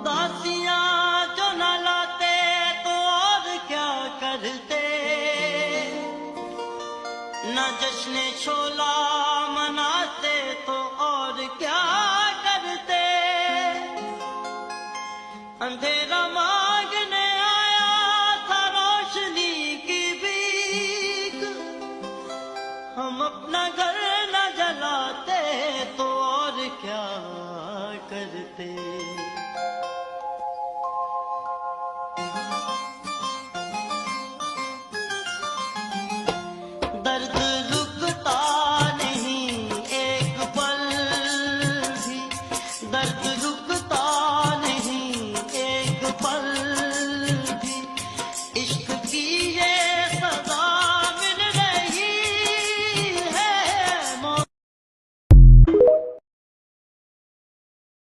उदासियां जो न लाते तो और क्या करते, न जश्न छोला मनाते तो और क्या करते। अंधेरा मांगने आया था रोशनी की भीख, हम अपना घर न जलाते तो और क्या करते।